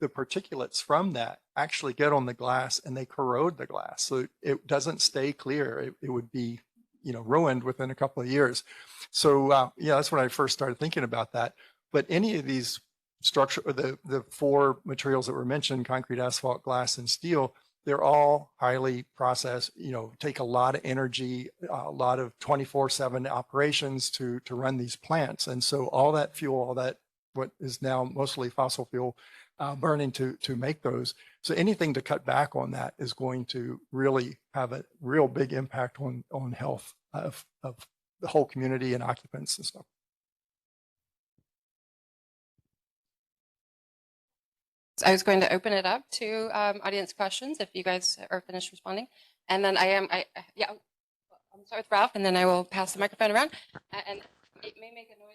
C: the particulates from that actually get on the glass and they corrode the glass. So it doesn't stay clear. It would be, ruined within a couple of years. So that's when I first started thinking about that. But any of these structure, the 4 materials that were mentioned, concrete, asphalt, glass, and steel, they're all highly processed, take a lot of energy, a lot of 24/7 operations to run these plants. And so all that fuel, all that what is now mostly fossil fuel burning to make those. So anything to cut back on that is going to really have a real big impact on health of the whole community and occupants and stuff.
A: I was going to open it up to audience questions if you guys are finished responding. And then I'll start with Ralph, and then I will pass the microphone around. And it may make a noise.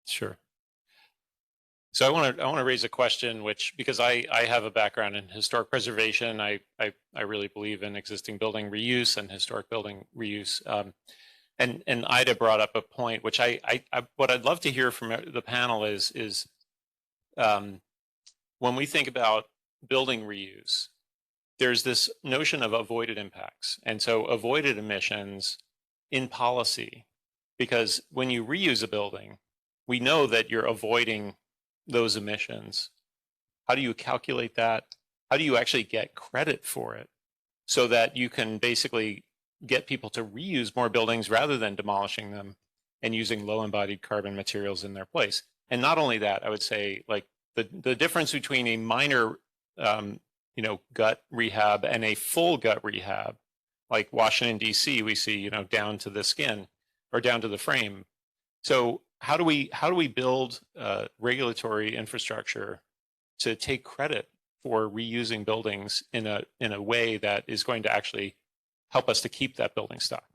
B: Sure. So I want to raise a question, which, because I have a background in historic preservation, I really believe in existing building reuse and historic building reuse. And Ida brought up a point, which what I'd love to hear from the panel is when we think about building reuse, there's this notion of avoided impacts. And so avoided emissions in policy, because when you reuse a building, we know that you're avoiding those emissions. How do you calculate that? How do you actually get credit for it so that you can basically get people to reuse more buildings rather than demolishing them and using low embodied carbon materials in their place? And not only that, I would say, like, the difference between a minor gut rehab and a full gut rehab, like Washington, D.C., we see, down to the skin or down to the frame. So how do we build regulatory infrastructure to take credit for reusing buildings in a way that is going to actually help us to keep that building stock?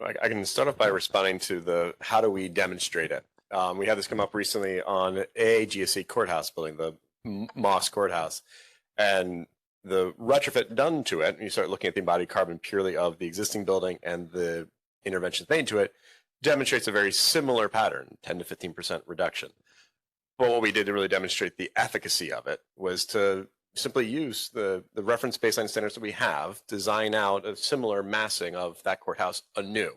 G: I can start off by responding to the how do we demonstrate it. We had this come up recently on AAGSC courthouse building, the Moss courthouse, and the retrofit done to it. And you start looking at the embodied carbon purely of the existing building and the interventions made to it, demonstrates a very similar pattern, 10 to 15% reduction. But what we did to really demonstrate the efficacy of it was to simply use the reference baseline standards that we have, design out a similar massing of that courthouse anew,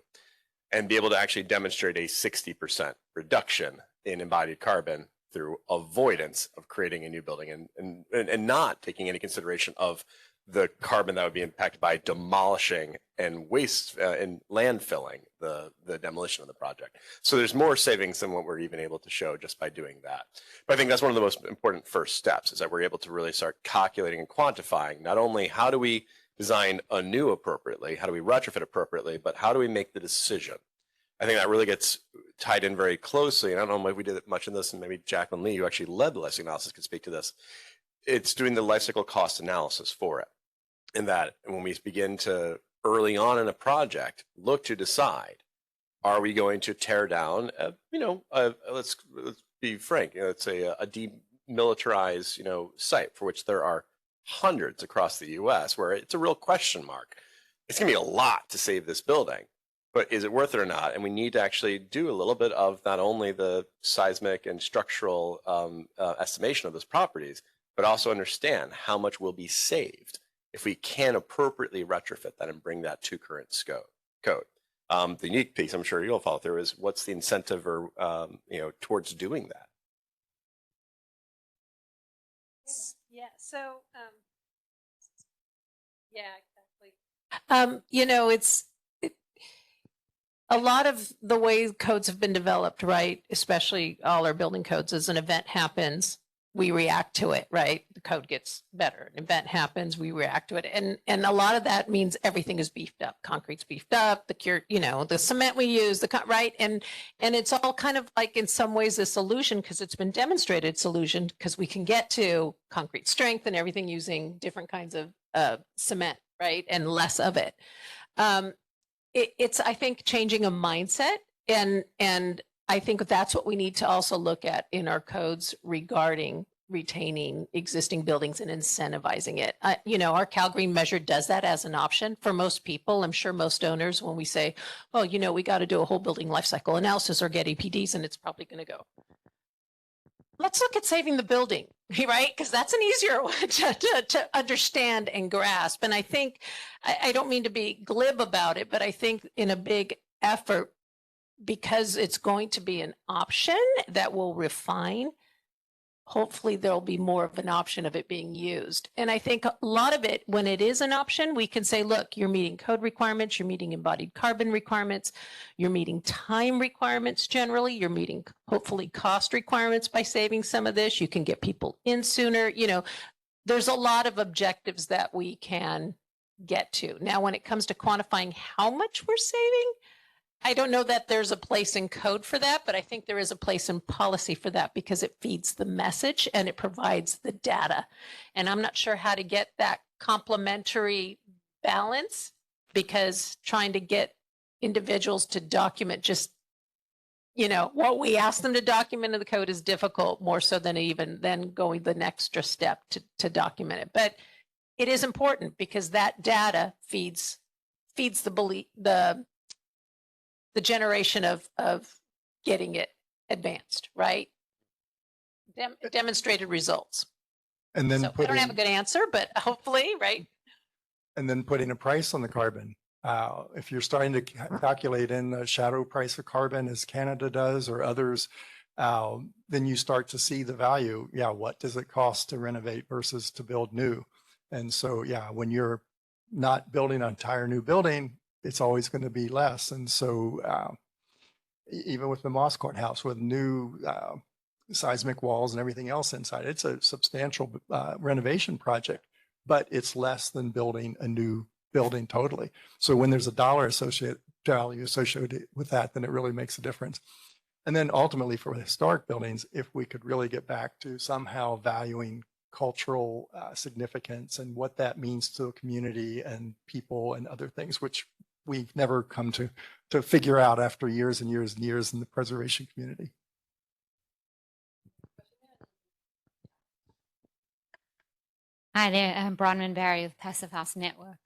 G: and be able to actually demonstrate a 60% reduction in embodied carbon through avoidance of creating a new building and not taking any consideration of the carbon that would be impacted by demolishing and waste and landfilling the demolition of the project. So there's more savings than what we're even able to show just by doing that. But I think that's one of the most important first steps, is that we're able to really start calculating and quantifying not only how do we design anew appropriately, how do we retrofit appropriately, but how do we make the decision? I think that really gets tied in very closely. And I don't know if we did much in this, and maybe Jacqueline Lee, who actually led the life cycle analysis, could speak to this. It's doing the life cycle cost analysis for it. In that, when we begin to early on in a project look to decide, are we going to tear down, let's be frank, it's a demilitarized, site for which there are hundreds across the U.S. where it's a real question mark. It's going to be a lot to save this building, but is it worth it or not? And we need to actually do a little bit of not only the seismic and structural estimation of those properties, but also understand how much will be saved if we can appropriately retrofit that and bring that to current code. The unique piece, I'm sure you'll follow through, is what's the incentive or towards doing that?
F: Yeah. So, yeah, exactly. A lot of the way codes have been developed, right? Especially all our building codes, as an event happens, we react to it, right? The code gets better. An event happens, we react to it. And a lot of that means everything is beefed up. Concrete's beefed up, the cement we use, right? And it's all kind of like, in some ways, a solution, because it's been demonstrated solution, because we can get to concrete strength and everything using different kinds of cement, right? And less of it. It's, I think, changing a mindset, and I think that's what we need to also look at in our codes regarding retaining existing buildings and incentivizing it. Our Cal Green measure does that as an option for most people. I'm sure most owners, when we say, well, we got to do a whole building life cycle analysis or get APDs, and it's probably going to go, let's look at saving the building, right? Because that's an easier one to understand and grasp. And I think, I don't mean to be glib about it, but I think in a big effort, because it's going to be an option that will refine, hopefully there'll be more of an option of it being used. And I think a lot of it, when it is an option, we can say, look, you're meeting code requirements, you're meeting embodied carbon requirements, you're meeting time requirements generally, you're meeting hopefully cost requirements by saving some of this, you can get people in sooner. There's a lot of objectives that we can get to. Now, when it comes to quantifying how much we're saving, I don't know that there's a place in code for that, but I think there is a place in policy for that, because it feeds the message and it provides the data. And I'm not sure how to get that complementary balance, because trying to get individuals to document just, what we ask them to document in the code is difficult, more so than even then going the extra step to document it. But it is important, because that data feeds the belief, the generation of getting it advanced, right? Demonstrated results.
C: And then
F: So I don't have a good answer, but hopefully, right?
C: And then putting a price on the carbon. If you're starting to calculate in the shadow price of carbon, as Canada does or others, then you start to see the value. Yeah, what does it cost to renovate versus to build new? And so, yeah, when you're not building an entire new building, it's always going to be less. And so even with the Moss Courthouse, with new seismic walls and everything else inside, it's a substantial renovation project, but it's less than building a new building totally. So when there's a dollar value associated with that, then it really makes a difference. And then ultimately for historic buildings, if we could really get back to somehow valuing cultural significance and what that means to a community and people and other things, which we never come to figure out after years and years and years in the preservation community.
H: Hi there, I'm Bronwyn Barry of Passive House Network.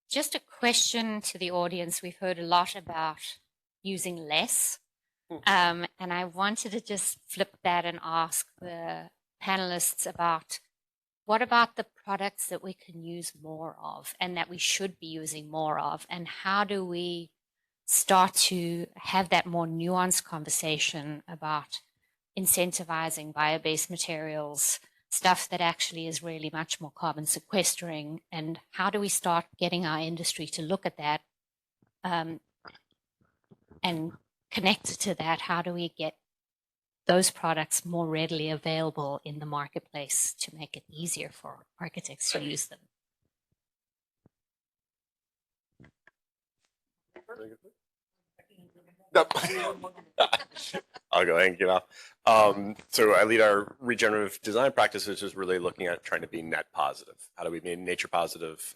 H: Just a question to the audience. We've heard a lot about using less. And I wanted to just flip that and ask the panelists about what about the products that we can use more of and that we should be using more of? And how do we start to have that more nuanced conversation about incentivizing bio-based materials, stuff that actually is really much more carbon sequestering, and how do we start getting our industry to look at that and connected to that, how do we get those products more readily available in the marketplace to make it easier for architects to use them?
G: I'll go ahead and get off. So I lead our regenerative design practice, which is really looking at trying to be net positive. How do we be nature positive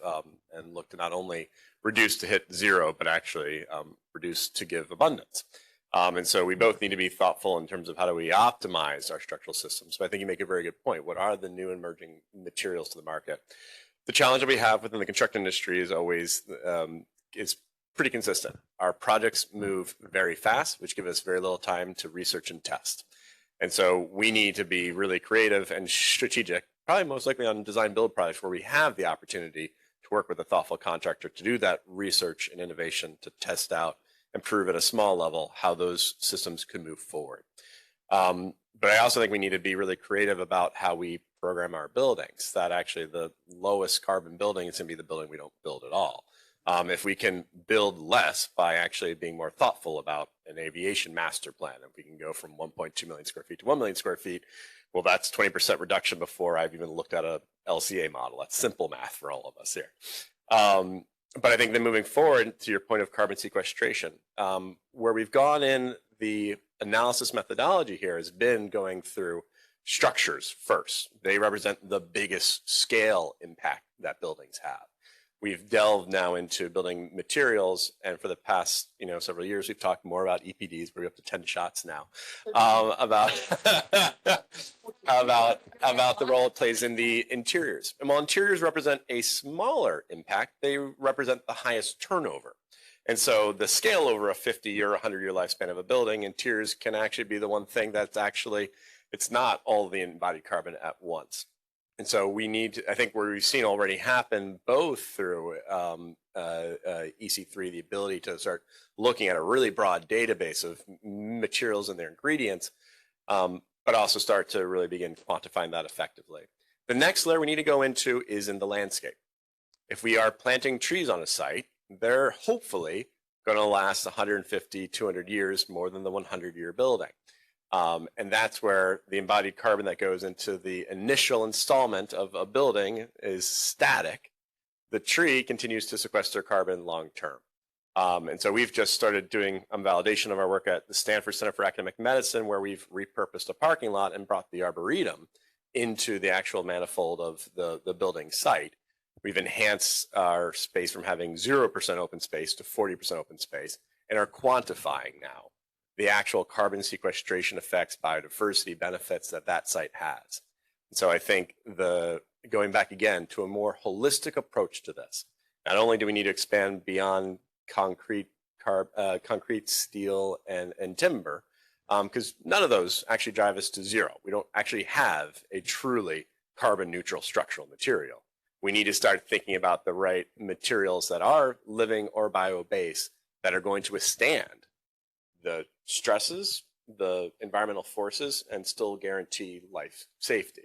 G: and look to not only reduce to hit zero, but actually reduce to give abundance. And so we both need to be thoughtful in terms of how do we optimize our structural systems. So I think you make a very good point. What are the new emerging materials to the market? The challenge that we have within the construction industry is always is pretty consistent. Our projects move very fast, which give us very little time to research and test. And so we need to be really creative and strategic, probably most likely on design build projects where we have the opportunity to work with a thoughtful contractor to do that research and innovation, to test out and prove at a small level how those systems could move forward. But I also think we need to be really creative about how we program our buildings, that actually the lowest carbon building is going to be the building we don't build at all. If we can build less by actually being more thoughtful about an aviation master plan, if we can go from 1.2 million square feet to 1 million square feet, well, that's 20% reduction before I've even looked at a LCA model. That's simple math for all of us here. But I think then moving forward to your point of carbon sequestration, where we've gone in the analysis methodology here has been going through structures first. They represent the biggest scale impact that buildings have. We've delved now into building materials, and for the past several years, we've talked more about EPDs. We're up to 10 shots now about the role it plays in the interiors. And while interiors represent a smaller impact, they represent the highest turnover. And so the scale over a 50 or 100-year lifespan of a building, interiors can actually be the one thing that's actually, it's not all the embodied carbon at once. And so we need to, I think where we've seen already happen both through EC3, the ability to start looking at a really broad database of materials and their ingredients, but also start to really begin quantifying that effectively. The next layer we need to go into is in the landscape. If we are planting trees on a site, they're hopefully going to last 150, 200 years more than the 100-year building. And that's where the embodied carbon that goes into the initial installment of a building is static. The tree continues to sequester carbon long term. And so we've just started doing validation of our work at the Stanford Center for Academic Medicine, where we've repurposed a parking lot and brought the arboretum into the actual manifold of the building site. We've enhanced our space from having 0% open space to 40% open space and are quantifying now the actual carbon sequestration effects, biodiversity benefits that site has. And so I think going back again to a more holistic approach to this, not only do we need to expand beyond concrete, steel, and timber, because none of those actually drive us to zero. We don't actually have a truly carbon neutral structural material. We need to start thinking about the right materials that are living or bio-based that are going to withstand the stresses, the environmental forces, and still guarantee life safety.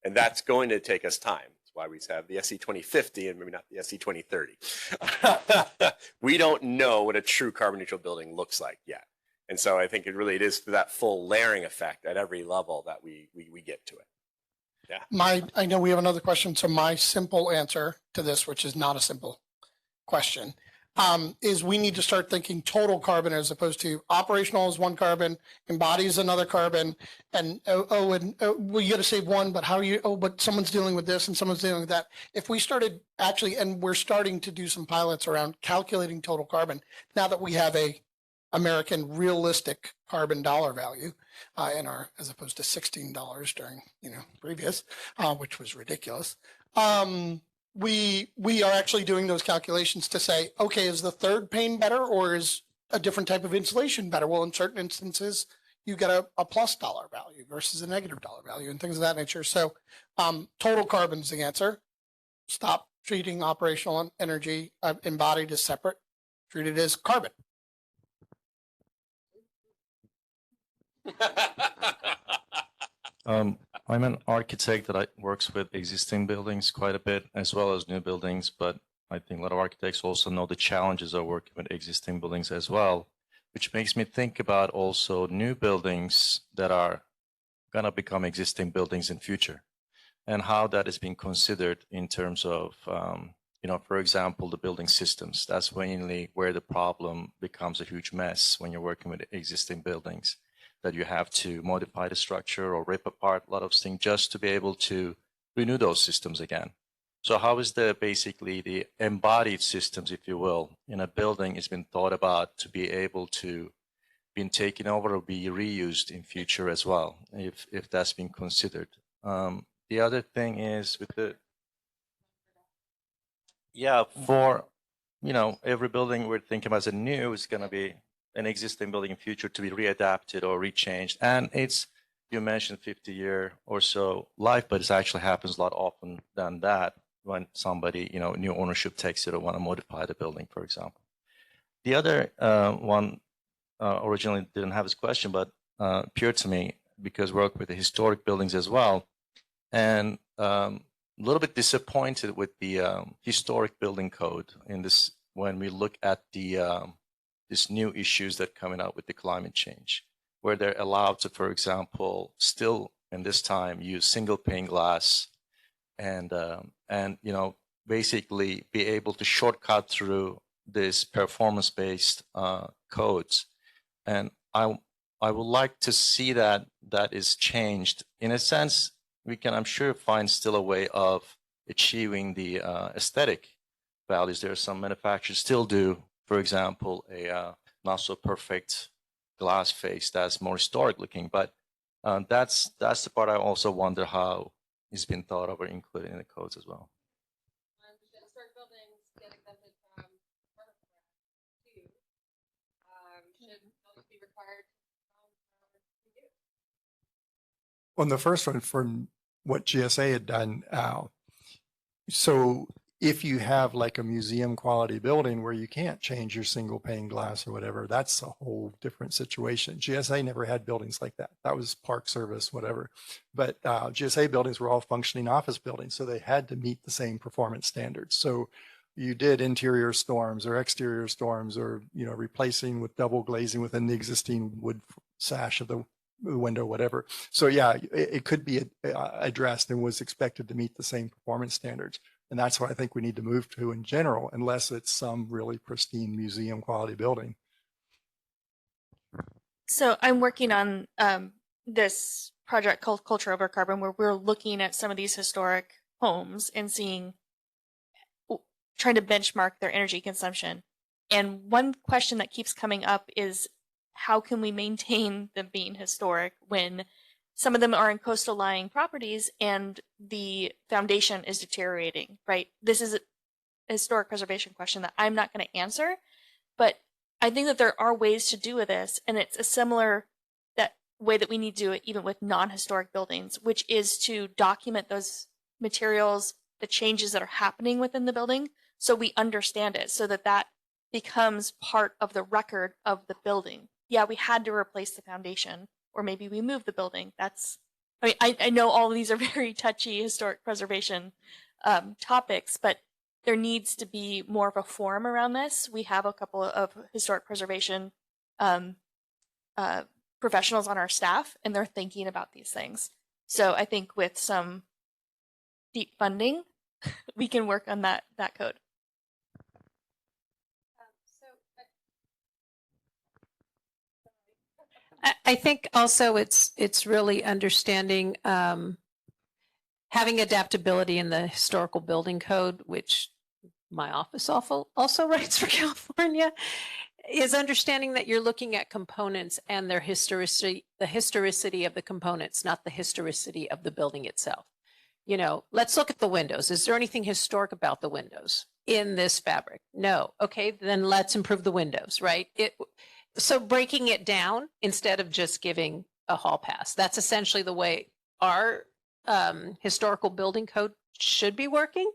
G: And that's going to take us time. That's why we have the SE 2050 and maybe not the SE 2030. We don't know what a true carbon neutral building looks like yet. And so I think it is that full layering effect at every level that we get to it. Yeah.
D: I know we have another question. So my simple answer to this, which is not a simple question, is we need to start thinking total carbon as opposed to operational is one carbon, embodies another carbon, and well, you got to save one, but how are you? Oh, but someone's dealing with this and someone's dealing with that. If we started actually, and we're starting to do some pilots around calculating total carbon now that we have a American realistic carbon dollar value in our, as opposed to $16 during previous, which was ridiculous. We are actually doing those calculations to say, okay, is the third pane better or is a different type of insulation better? Well, in certain instances, you get a plus dollar value versus a negative dollar value and things of that nature. So total carbon is the answer. Stop treating operational energy embodied as separate, treat it as carbon.
I: I'm an architect that works with existing buildings quite a bit, as well as new buildings, but I think a lot of architects also know the challenges of working with existing buildings as well, which makes me think about also new buildings that are going to become existing buildings in future and how that is being considered in terms of, for example, the building systems. That's mainly where the problem becomes a huge mess when you're working with existing buildings, that you have to modify the structure or rip apart a lot of things just to be able to renew those systems again. So how is basically the embodied systems, if you will, in a building has been thought about to be able to be taken over or be reused in future as well, if that's been considered. The other thing is with for every building we're thinking about as a new is going to be an existing building in future to be readapted or rechanged. And you mentioned 50-year or so life, but it actually happens a lot often than that when somebody, new ownership takes it or want to modify the building, for example. The other one originally didn't have this question, but appeared to me because we work with the historic buildings as well. And a little bit disappointed with the historic building code in this, when we look at these new issues that are coming out with the climate change, where they're allowed to, for example, still in this time use single pane glass and basically be able to shortcut through this performance-based codes. And I would like to see that is changed. In a sense, we can, I'm sure, find still a way of achieving the aesthetic values. There are some manufacturers still do, for example, a not so perfect glass face that's more historic looking, but that's the part I also wonder how it's been thought of or included in the codes as well.
A: Historic buildings get exempted from too. Should buildings be required to use?
C: On the first one, from what GSA had done, so if you have like a museum quality building where you can't change your single pane glass or whatever, that's a whole different situation. GSA never had buildings like that. That was Park Service, whatever. But GSA buildings were all functioning office buildings, so they had to meet the same performance standards. So you did interior storms or exterior storms, or replacing with double glazing within the existing wood sash of the window, whatever. So yeah, it could be addressed and was expected to meet the same performance standards. And that's what I think we need to move to in general, unless it's some really pristine museum quality building.
E: So I'm working on this project called Culture Over Carbon, where we're looking at some of these historic homes and trying to benchmark their energy consumption. And one question that keeps coming up is, how can we maintain them being historic when some of them are in coastal lying properties and the foundation is deteriorating, right? This is a historic preservation question that I'm not going to answer, but I think that there are ways to do this, and it's a similar way that we need to do it even with non-historic buildings, which is to document those materials, the changes that are happening within the building, so we understand it, so that becomes part of the record of the building. Yeah, we had to replace the foundation, or maybe we moved the building. I know all of these are very touchy historic preservation topics, but there needs to be more of a forum around this. We have a couple of historic preservation professionals on our staff, and they're thinking about these things. So I think with some deep funding, we can work on that code.
F: I think also it's really understanding having adaptability in the historical building code, which my office also writes for California, is understanding that you're looking at components and their historicity, the historicity of the components, not the historicity of the building itself. You know, let's look at the windows. Is there anything historic about the windows in this fabric? No. Okay, then let's improve the windows, right? So breaking it down instead of just giving a hall pass. That's essentially the way our historical building code should be working,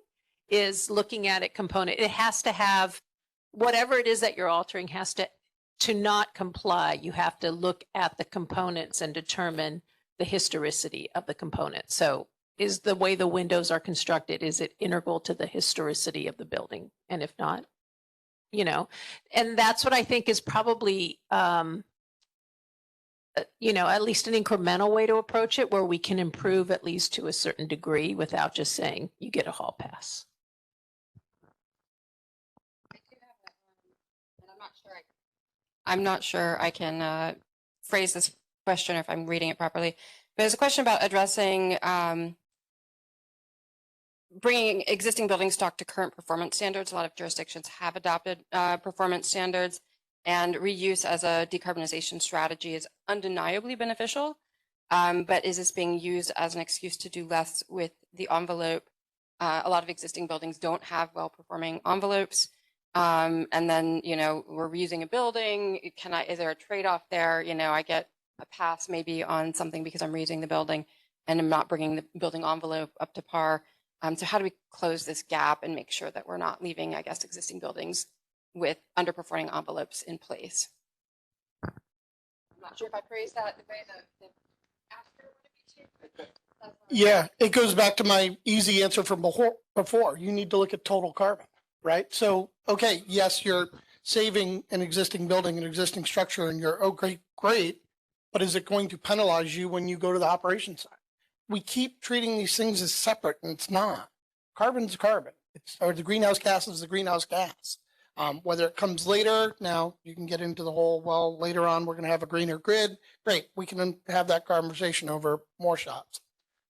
F: is looking at it component. It has to have whatever it is that you're altering has to not comply. You have to look at the components and determine the historicity of the component. So is the way the windows are constructed, is it integral to the historicity of the building? And if not, you know, and that's what I think is probably, you know, at least an incremental way to approach it, where we can improve at least to a certain degree without just saying you get a hall pass.
A: I'm not sure I can phrase this question if I'm reading it properly, but it's a question about addressing bringing existing building stock to current performance standards. A lot of jurisdictions have adopted performance standards, and reuse as a decarbonization strategy is undeniably beneficial. But is this being used as an excuse to do less with the envelope? A lot of existing buildings don't have well-performing envelopes. And then, you know, we're reusing a building. Is there a trade-off there? You know, I get a pass maybe on something because I'm reusing the building and I'm not bringing the building envelope up to par. So how do we close this gap and make sure that we're not leaving, I guess, existing buildings with underperforming envelopes in place? I'm not sure if I phrased that the way the actor wanted me to.
D: Yeah, it goes back to my easy answer from before. You need to look at total carbon, right? So, okay, yes, you're saving an existing building, an existing structure, and you're, oh, great. But is it going to penalize you when you go to the operation side? We keep treating these things as separate, and it's not. Carbon's carbon. Or the greenhouse gas is the greenhouse gas. Whether it comes later, now you can get into the whole, well, later on we're going to have a greener grid. Great, we can have that conversation over more shops.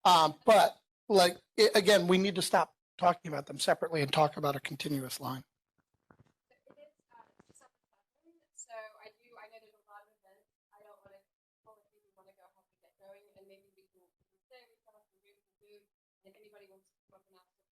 D: But like, again, we need to stop talking about them separately and talk about a continuous line.
A: So I know there's a lot of events. I don't want to pull if people want to go have to get going, and maybe we can say we still have some room for food. If anybody wants to come up and ask a